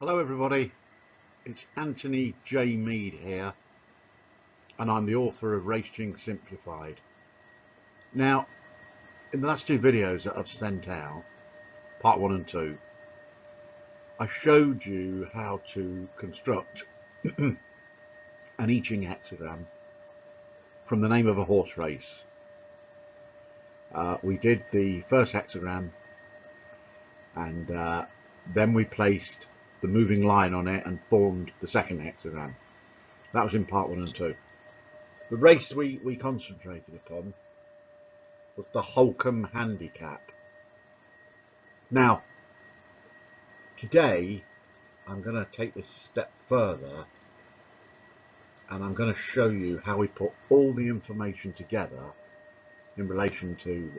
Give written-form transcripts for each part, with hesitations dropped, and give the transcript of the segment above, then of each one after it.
Hello everybody, it's Anthony J. Mead here, and I'm the author of Raceching Simplified. Now, in the last two videos that I've sent out, part 1 and 2, I showed you how to construct an I Ching hexagram from the name of a horse race. We did the first hexagram, and then we placed the moving line on it and formed the second hexagram. That was in part 1 and 2. The race we concentrated upon was the Holcomb Handicap. Now, today I'm going to take this a step further, and I'm going to show you how we put all the information together in relation to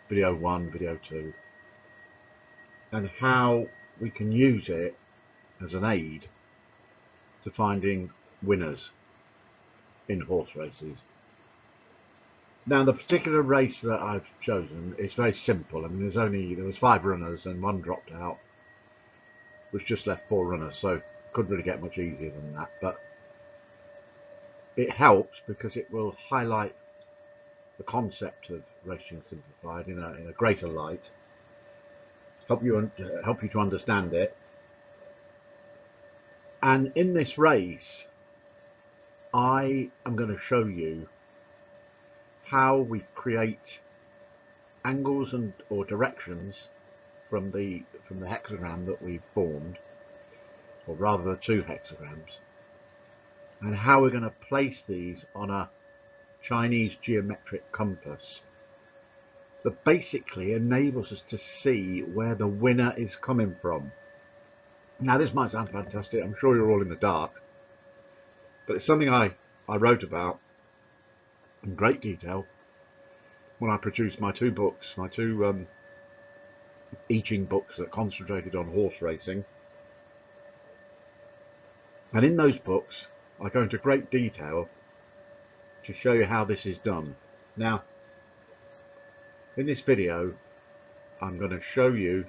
video 1, video 2, and how we can use it as an aid to finding winners in horse races. Now, the particular race that I've chosen is very simple. I mean, there was 5 runners and 1 dropped out, which just left 4 runners, so couldn't really get much easier than that. But it helps because it will highlight the concept of Raceching Simplified in a greater light, help you to understand it. And in this race, I am going to show you how we create angles or directions from the hexagram that we've formed, or rather the 2 hexagrams, and how we're going to place these on a Chinese geometric compass that basically enables us to see where the winner is coming from. Now, this might sound fantastic. I'm sure you're all in the dark, but it's something I wrote about in great detail when I produced my 2 books, my 2 I Ching books that concentrated on horse racing. And in those books, I go into great detail to show you how this is done. Now, in this video, I'm going to show you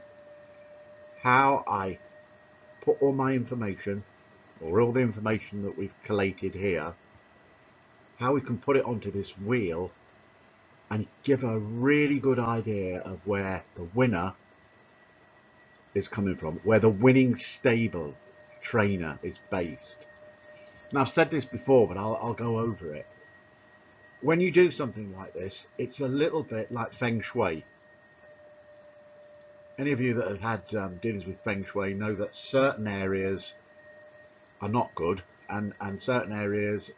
how I put all my information, or all the information that we've collated here, how we can put it onto this wheel and give a really good idea of where the winner is coming from, where the winning stable trainer is based. Now, I've said this before, but I'll go over it. When you do something like this, it's a little bit like Feng Shui. Any of you that have had dealings with Feng Shui know that certain areas are not good and certain areas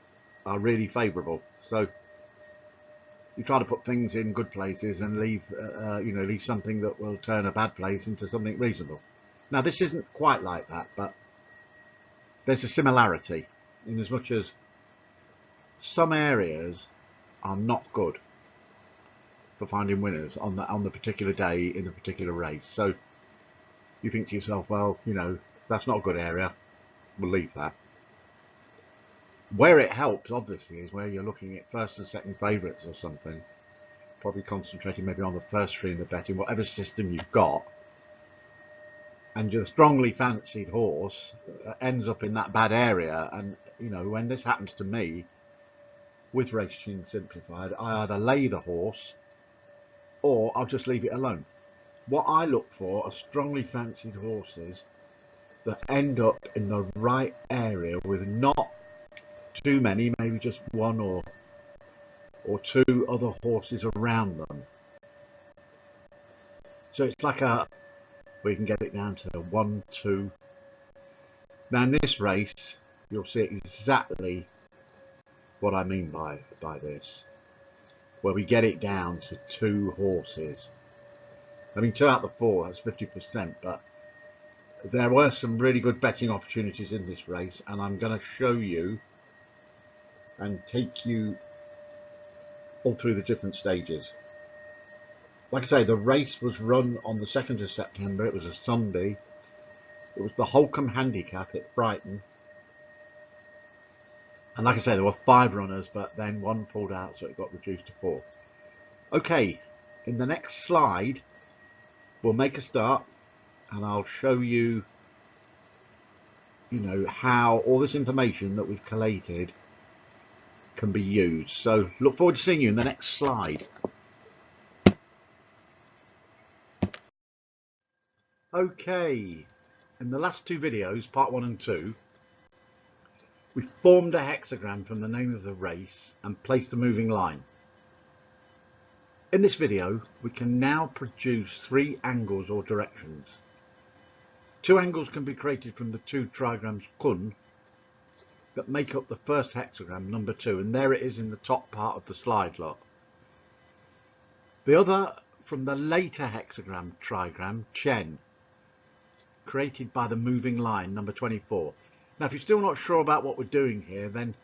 are really favourable. So you try to put things in good places and leave something that will turn a bad place into something reasonable. Now, this isn't quite like that, but there's a similarity in as much as some areas are not good for finding winners on the particular day in a particular race. So you think to yourself, well, that's not a good area, we'll leave that. Where it helps, obviously, is where you're looking at first and second favourites or something, probably concentrating maybe on the first 3 in the bet in whatever system you've got, and your strongly fancied horse ends up in that bad area. And when this happens to me with Raceching Simplified, I either lay the horse or I'll just leave it alone. What I look for are strongly fancied horses that end up in the right area with not too many, maybe just 1 or 2 other horses around them. So it's like we can get it down to 1, 2. Now, in this race, you'll see exactly what I mean by this, where we get it down to 2 horses. I mean, 2 out of the 4, that's 50%, but there were some really good betting opportunities in this race, and I'm going to show you and take you all through the different stages. Like I say, the race was run on the 2nd of September. It was a Sunday. It was the Holcomb Handicap at Brighton. And like I say, there were 5 runners, but then 1 pulled out, so it got reduced to 4. Okay, in the next slide, we'll make a start, and I'll show you you know, how all this information that we've collated can be used. So look forward to seeing you in the next slide. Okay, in the last two videos, part 1 and 2, we formed a hexagram from the name of the race and placed the moving line. In this video, we can now produce 3 angles or directions. 2 angles can be created from the 2 trigrams kun that make up the first hexagram, number 2, and there it is in the top part of the slide lot. The other from the later hexagram trigram, chen, created by the moving line, number 24. Now, if you're still not sure about what we're doing here, then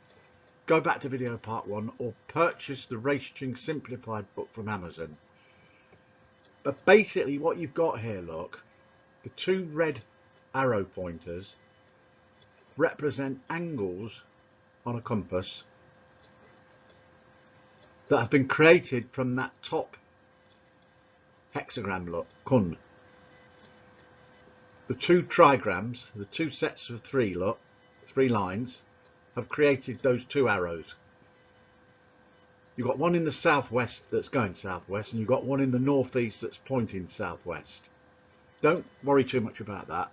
go back to video part 1 or purchase the Raceching Simplified book from Amazon. But basically what you've got here, look, the 2 red arrow pointers represent angles on a compass that have been created from that top hexagram, look, kun. The 2 trigrams, the 2 sets of 3, look, 3 lines, have created those 2 arrows. You've got one in the southwest that's going southwest, and you've got one in the northeast that's pointing southwest. Don't worry too much about that.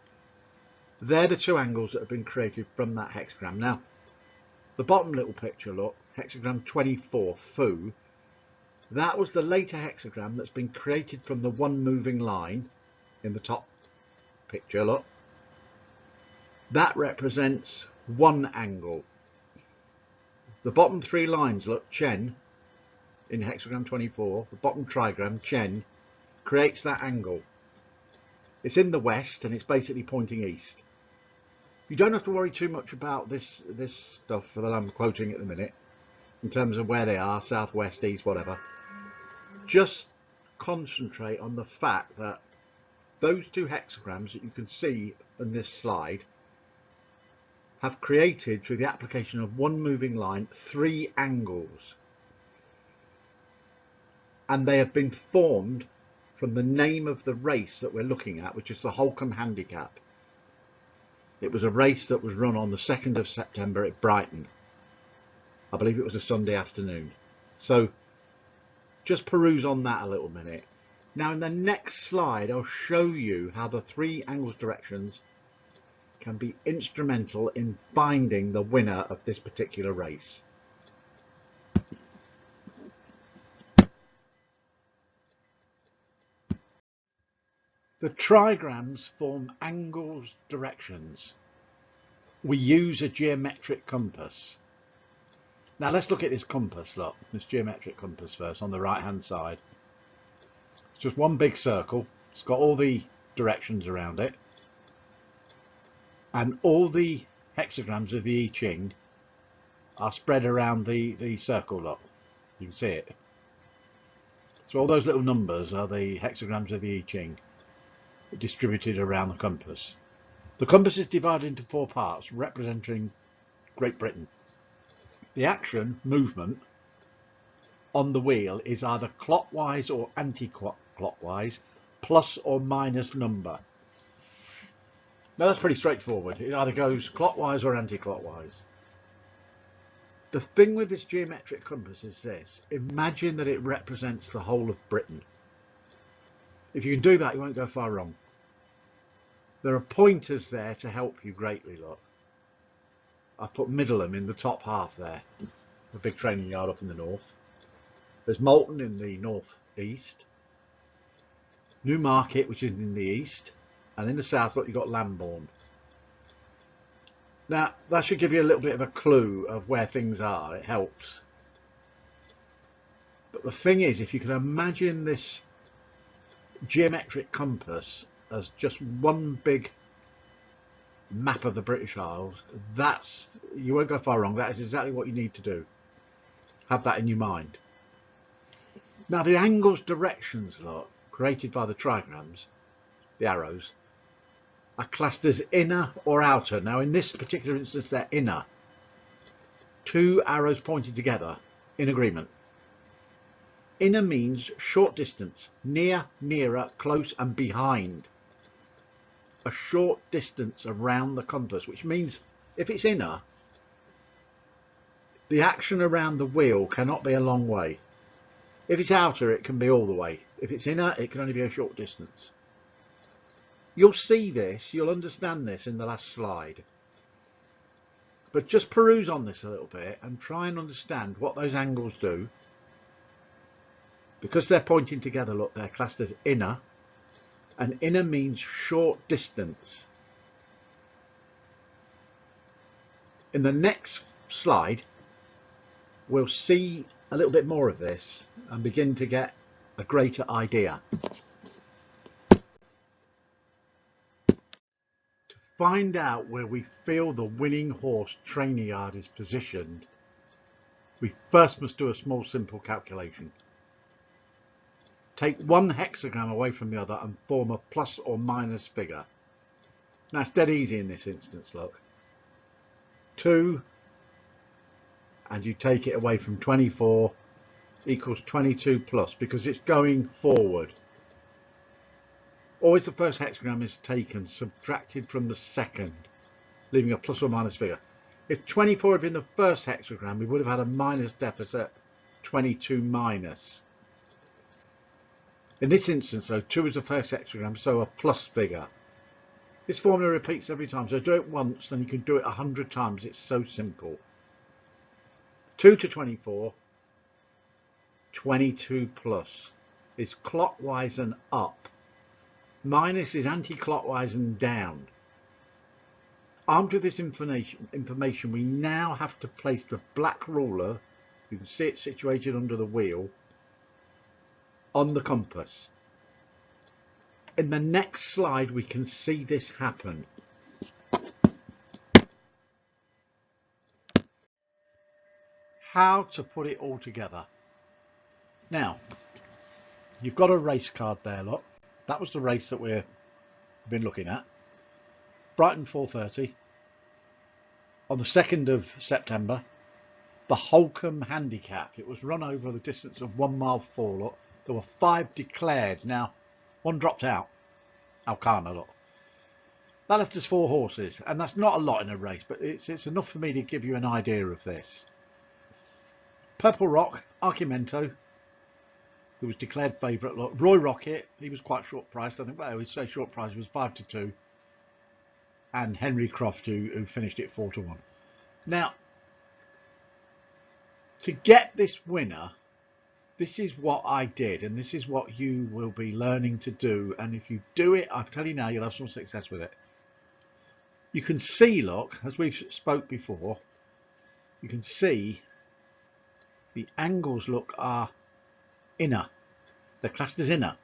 They're the 2 angles that have been created from that hexagram. Now, the bottom little picture, look, hexagram 24, Fu, that was the later hexagram that's been created from the 1 moving line in the top picture, look. That represents 1 angle. The bottom 3 lines, look, chen, in hexagram 24, the bottom trigram, chen, creates that angle. It's in the west and it's basically pointing east. You don't have to worry too much about this stuff that I'm quoting at the minute, in terms of where they are, south, west, east, whatever. Just concentrate on the fact that those 2 hexagrams that you can see in this slide have created, through the application of 1 moving line, 3 angles. And they have been formed from the name of the race that we're looking at, which is the Holcombe Handicap. It was a race that was run on the 2nd of September at Brighton. I believe it was a Sunday afternoon. So just peruse on that a little minute. Now in the next slide, I'll show you how the 3 angles directions can be instrumental in finding the winner of this particular race. The trigrams form angles directions. We use a geometric compass. Now let's look at this compass, look, this geometric compass first on the right hand side. It's just one big circle. It's got all the directions around it. And all the hexagrams of the I Ching are spread around the circle, look. You can see it. So all those little numbers are the hexagrams of the I Ching, distributed around the compass. The compass is divided into 4 parts, representing Great Britain. The action, movement, on the wheel is either clockwise or anti-clockwise, plus or minus number. Now that's pretty straightforward. It either goes clockwise or anti-clockwise. The thing with this geometric compass is this. Imagine that it represents the whole of Britain. If you can do that, you won't go far wrong. There are pointers there to help you greatly, look. I've put Middleham in the top half there, a big training yard up in the north. There's Moulton in the north-east, Newmarket, which is in the east, and in the south, look, you've got Lambourne. Now, that should give you a little bit of a clue of where things are. It helps. But the thing is, if you can imagine this geometric compass as just one big map of the British Isles, you won't go far wrong. That is exactly what you need to do. Have that in your mind. Now the angles directions, look, created by the trigrams, the arrows, are classed as inner or outer. Now in this particular instance they're inner. 2 arrows pointed together in agreement. Inner means short distance, near, nearer, close and behind. a short distance around the compass, which means if it's inner, the action around the wheel cannot be a long way. If it's outer, it can be all the way. If it's inner, it can only be a short distance. You'll see this, you'll understand this in the last slide. But just peruse on this a little bit and try and understand what those angles do. Because they're pointing together, look, they're classed as inner, and inner means short distance. In the next slide, we'll see a little bit more of this and begin to get a greater idea. To find out where we feel the winning horse training yard is positioned, we first must do a small simple calculation. Take one hexagram away from the other and form a plus or minus figure. Now it's dead easy in this instance, look. 2 and you take it away from 24 equals 22 plus, because it's going forward. Always the first hexagram is taken, subtracted from the second, leaving a plus or minus figure. If 24 had been the first hexagram, we would have had a minus deficit, 22 minus. In this instance though, 2 is the first hexagram, so a plus figure. This formula repeats every time, so do it once and you can do it 100 times. It's so simple. 2 to 24, 22 plus is clockwise and up. Minus is anti-clockwise and down. Armed with this information, we now have to place the black ruler, you can see it situated under the wheel, on the compass. In the next slide we can see this happen. How to put it all together. Now, you've got a race card there, look. That was the race that we've been looking at. Brighton 4:30. On the 2nd of September, the Holcombe Handicap. It was run over the distance of 1 mile 4, look. There were 5 declared. Now, one dropped out. Alcana, look. That left us 4 horses, and that's not a lot in a race, but it's enough for me to give you an idea of this. Purple Rock, Archimento, who was declared favourite. Look, Roy Rocket, he was quite short priced. I think, well, we'd say short price was 5 to 2. And Henry Croft, who finished it 4 to 1. Now, to get this winner, this is what I did, and this is what you will be learning to do. And if you do it, I tell you now, you'll have some success with it. You can see, look, as we've spoke before, you can see the angles, look, are inner. They're classed as inner.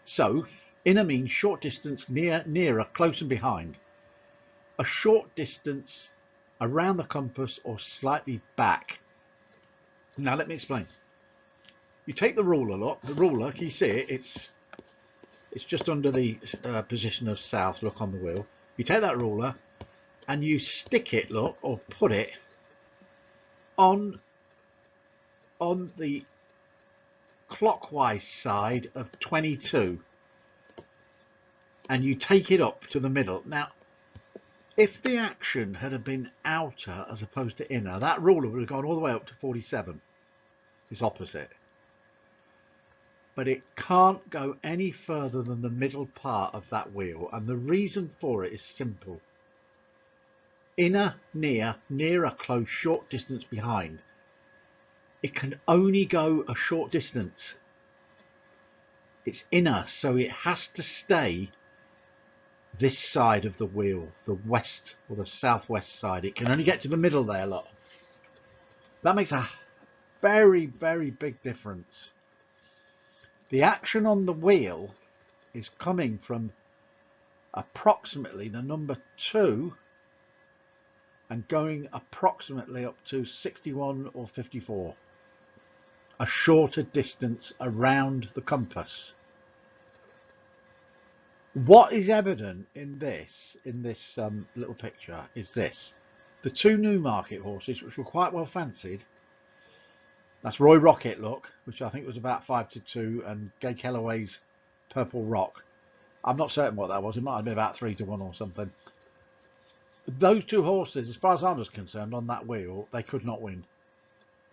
So inner means short distance, nearer, close and behind. A short distance around the compass or slightly back. Now let me explain. You take the ruler, look, the ruler, can you see it? It's just under the position of south, look, on the wheel. You take that ruler and you stick it, look, or put it on the clockwise side of 22, and you take it up to the middle. Now, if the action had been outer as opposed to inner, that ruler would have gone all the way up to 47. It's opposite. But it can't go any further than the middle part of that wheel, and the reason for it is simple. Inner, nearer, close, short distance behind. It can only go a short distance. It's inner, so it has to stay this side of the wheel, the west or the southwest side. It can only get to the middle there, look. That makes a very, very big difference. The action on the wheel is coming from approximately the number 2 and going approximately up to 61 or 54. A shorter distance around the compass. What is evident in this little picture is this. The 2 Newmarket horses, which were quite well fancied. That's Roy Rocket, look, which I think was about 5 to 2, and Gay Kellaway's Purple Rock. I'm not certain what that was. It might have been about 3-1 or something. Those two horses, as far as I was concerned, on that wheel, they could not win.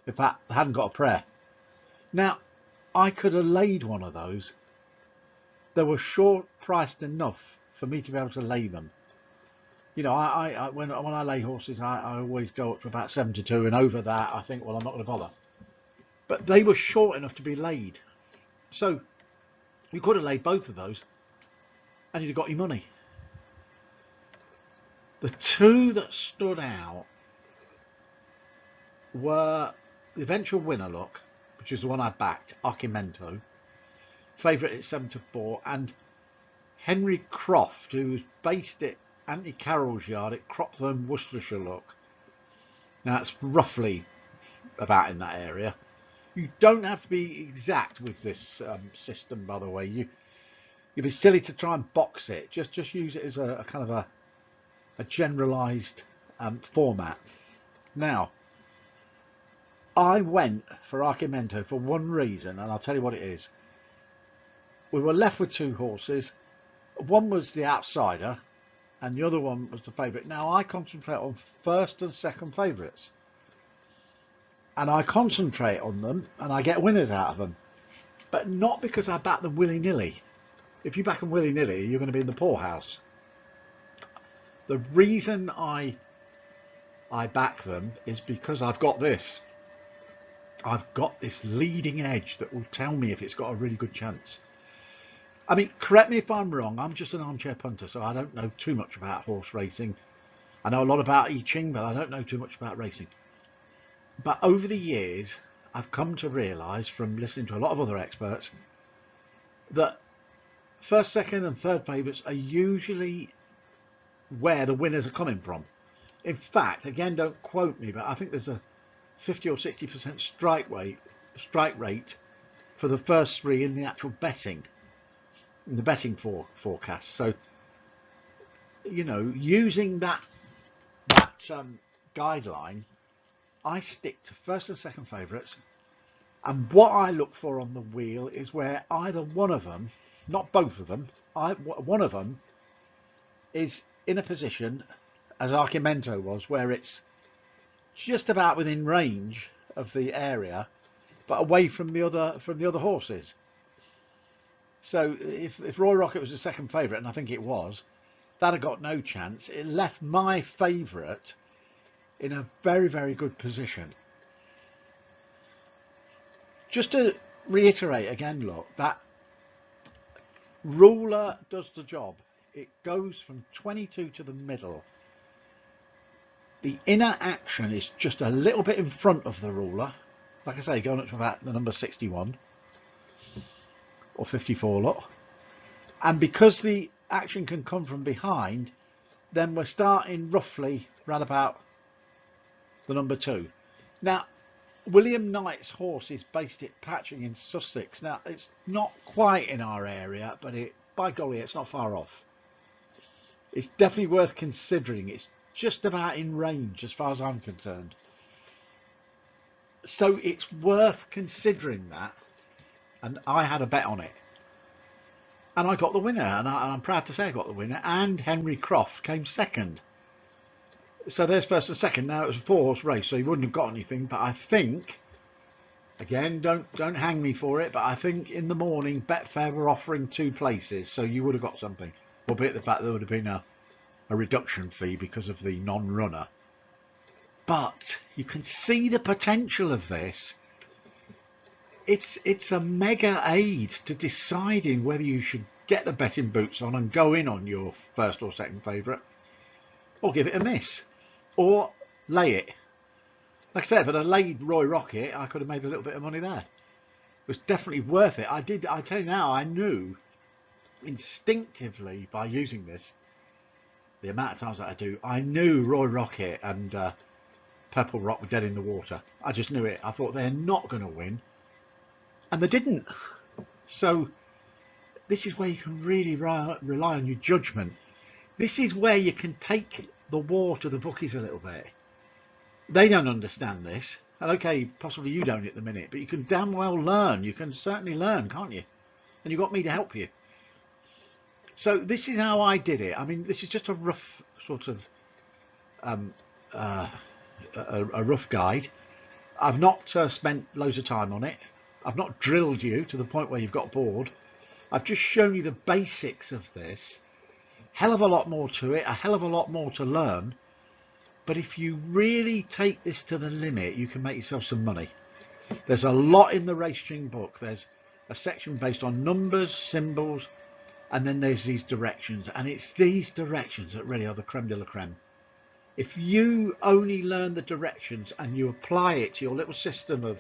In fact, they hadn't got a prayer. Now, I could have laid one of those. They were short priced enough for me to be able to lay them. You know, when I lay horses, I always go up to about 7-2, and over that, I think, well, I'm not going to bother. But they were short enough to be laid. So you could have laid both of those and you'd have got your money. The two that stood out were the eventual winner look, which is the one I backed, Archimento, favourite at 7-4, and Henry Croft, who's based at Anthony Carroll's yard at Cropthorne, Worcestershire look. Now that's roughly about in that area. You don't have to be exact with this system, by the way. You'd be silly to try and box it. Just use it as a kind of a generalised format. Now, I went for Archimento for one reason, and I'll tell you what it is. We were left with two horses. One was the outsider, and the other one was the favourite. Now, I concentrate on first and second favourites. And I concentrate on them, and I get winners out of them. But not because I back them willy-nilly. If you back them willy-nilly, you're going to be in the poorhouse. The reason I back them is because I've got this. I've got this leading edge that will tell me if it's got a really good chance. I mean, correct me if I'm wrong. I'm just an armchair punter, so I don't know too much about horse racing. I know a lot about Raceching, but I don't know too much about racing. But over the years, I've come to realise from listening to a lot of other experts that first, second and third favourites are usually where the winners are coming from. In fact, again, don't quote me, but I think there's a 50 or 60% strike rate for the first three in the actual betting, in the betting forecast. So, you know, using that guideline, I stick to first and second favourites, and what I look for on the wheel is where either one of them, not both of them, one of them is in a position, as Archimento was, where it's just about within range of the area, but away from the other horses. So if Roy Rocket was the second favourite, and I think it was, that had got no chance. It left my favourite in a very, very good position. Just to reiterate again, look, that ruler does the job. It goes from 22 to the middle. The inner action is just a little bit in front of the ruler. Like I say, going up to about the number 61 or 54, look. And because the action can come from behind, then we're starting roughly round about the number 2. Now, William Knight's horse is based at Patching in Sussex. Now, it's not quite in our area, but by golly, it's not far off. It's definitely worth considering. It's just about in range as far as I'm concerned. So it's worth considering that. And I had a bet on it. And I got the winner. And I'm proud to say I got the winner. And Henry Croft came second. So there's first and second. Now it was a 4-horse race, so he wouldn't have got anything. But I think, again, don't hang me for it, but I think in the morning Betfair were offering 2 places, so you would have got something. Albeit the fact there would have been a reduction fee because of the non-runner. But you can see the potential of this. It's a mega aid to deciding whether you should get the betting boots on and go in on your first or second favourite, or give it a miss, or lay it. Like I said, if I'd laid Roy Rocket, I could have made a little bit of money there. It was definitely worth it. I tell you now, I knew instinctively by using this, the amount of times that I do, I knew Roy Rocket and Purple Rock were dead in the water. I just knew it. I thought they're not going to win, and they didn't. So this is where you can really rely on your judgment. This is where you can take the war to the bookies a little bit. They don't understand this, and okay, possibly you don't at the minute, but you can damn well learn. You can certainly learn, can't you? And you've got me to help you. So this is how I did it. I mean, this is just a rough sort of a rough guide. I've not spent loads of time on it. I've not drilled you to the point where you've got bored. I've just shown you the basics of this. Hell of a lot more to it, a hell of a lot more to learn. But if you really take this to the limit, you can make yourself some money. There's a lot in the Raceching book. There's a section based on numbers, symbols, and then there's these directions. And it's these directions that really are the creme de la creme. If you only learn the directions and you apply it to your little system of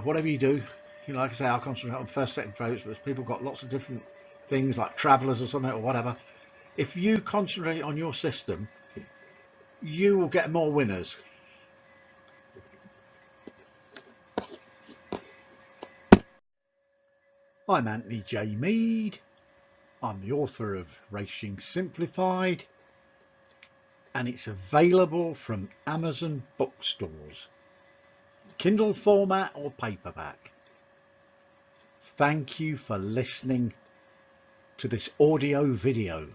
whatever you do, you know, like I say, I'll concentrate on first, second approach, but people got lots of different things like travelers or something or whatever. If you concentrate on your system, you will get more winners. I'm Anthony J. Mead. I'm the author of Raceching Simplified, and it's available from Amazon bookstores, Kindle format or paperback. Thank you for listening to this audio video.